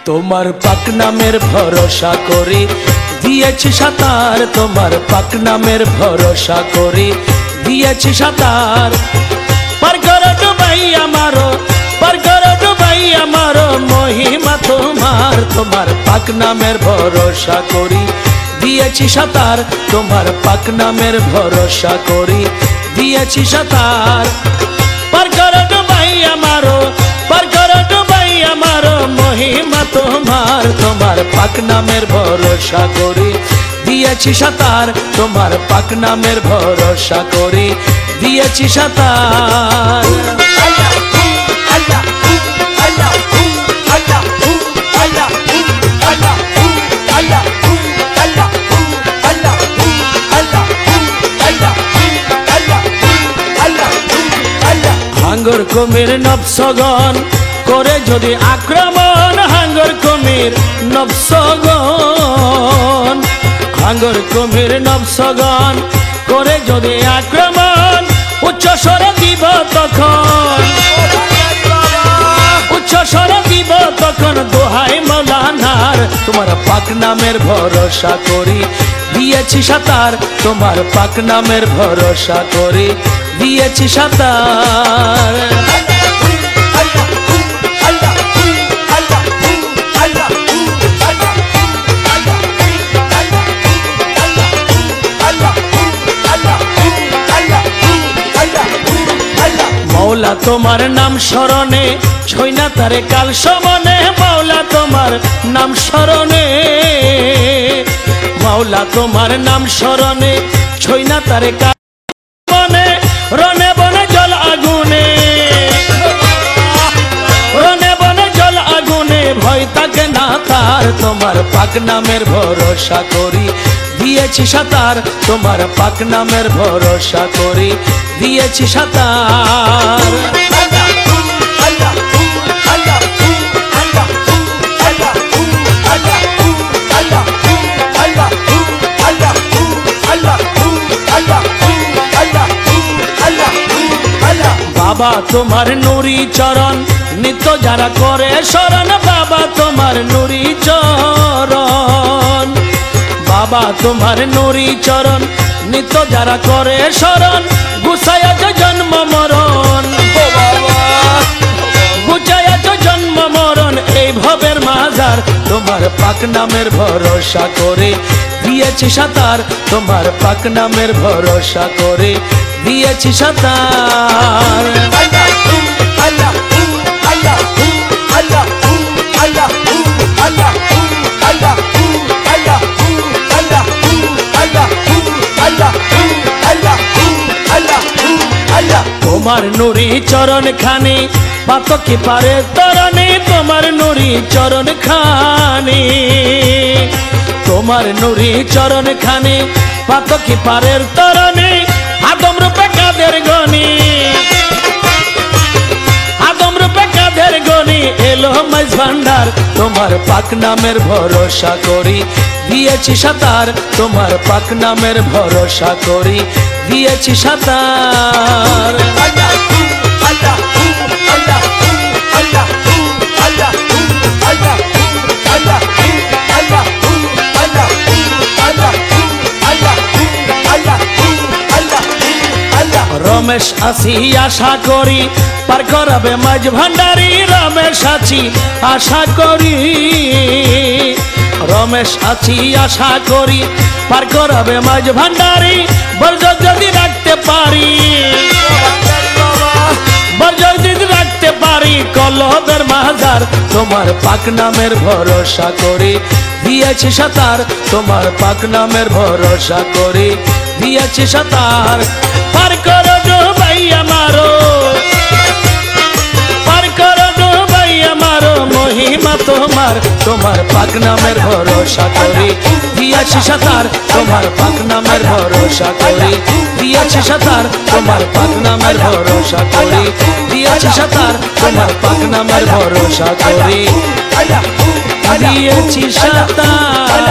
তোমার পাক নামের ভরসা করি দিয়েছি সাঁতার, তোমার পাক নামের ভরসা করি দিয়েছি সাঁতার। পার করো ডুবাই আমারো, পার করো ডুবাই আমারো মহিমা তোমার। তোমার পাক নামের ভরসা করি দিয়েছি সাঁতার, তোমার পাক নামের ভরসা করি দিয়েছি সাঁতার। পার করো ডুবাই আমারো, পার করো ডুবাই আমারো মহিমা তোমার। তোমার পাক নামের ভরসা করি দিয়েছি সাঁতার, তোমার পাক নামের ভরসা করি দিয়েছি সাঁতার। হাঙ্গর কুমির নবসগণ করে যদি আক্রমণ, হাঙ্গর কুমির নবসগণ, হাঙ্গর কুমির নবসগণ করে যদি আক্রমণ, উচ্চ স্বরে দিব তখন, উচ্চ স্বরে দিব তখন দোহাই মৌলানার। তোমার পাক নামের ভরসা করি দিয়েছি সাঁতার, তোমার পাক নামের ভরসা করি দিয়েছি সাঁতার। মাওলা তোমার নাম স্মরণে ছই না তারে কাল সমনে, মাওলা তোমার নাম স্মরণে, মাওলা তোমার নাম স্মরণে ছই না তারে কাল সমনে। রনে বনে জল আগুনে, রনে বনে জল আগুনে ভয় থাকে না তার। তোমার পাক নামের ভরসা করি দিয়েছি সাঁতার, তোমার পাক নামের ভরসা করি দিয়েছি সাঁতার। বাবা তোমার নুরি চরণ নিত্য যারা করে শরণ, বাবা তোমার নুরি চরণ, বাবা তোমার নুরি চরণ নিত্য যারা করে শরণ, গুছায়াছ জন্ম মরণ, গুছায়াছ জন্ম মরণ এই ভবের মাঝার। তোমার পাক নামের ভরসা করে দিয়েছি সাঁতার, তোমার পাক নামের ভরসা করে দিয়েছি সাঁতার। তোমার নুরি চরণ খানি পাতকি পারে তরণে, তোমার নুরি চরণ খানি, তোমার নুরি চরণ খানি পাতকি পারের তরণে। আদম রূপে কাদের গনি, আদম রূপে কাদের গনি এলো মাঝ ভান্ডার। তোমার পাক নামের ভরসা করি দিয়েছি সাঁতার, তোমার পাক নামের ভরসা করি দিয়েছি সাঁতার। রমেশ আছি আশা করি পার করাবে মাঝ ভান্ডারি, রমেশ আছি আশা করি, রমেশ আছি আশা করি পার করাবে মাঝ ভান্ডারি। বর্জক যদি রাখতে পারি, বর্জক যদি রাখতে পারি কলবের মাঝার। তোমার পাক নামের ভরসা করি দিয়েছি সাঁতার, তোমার পাক নামের ভরসা করি দিয়েছি সাঁতার। পার করো ডুবাই আমারো, পার করো ডুবাই আমারো মহিমা তোমার। তোমার পাক নামের ভরসা করি দিয়েছি সাঁতার, তোমার পাক নামের ভরসা করি দিয়েছি সাঁতার, তোমার পাক নামের ভরসা করি দিয়েছি সাঁতার, তোমার পাক নামের ভরসা করি দিয়েছি সাঁতার।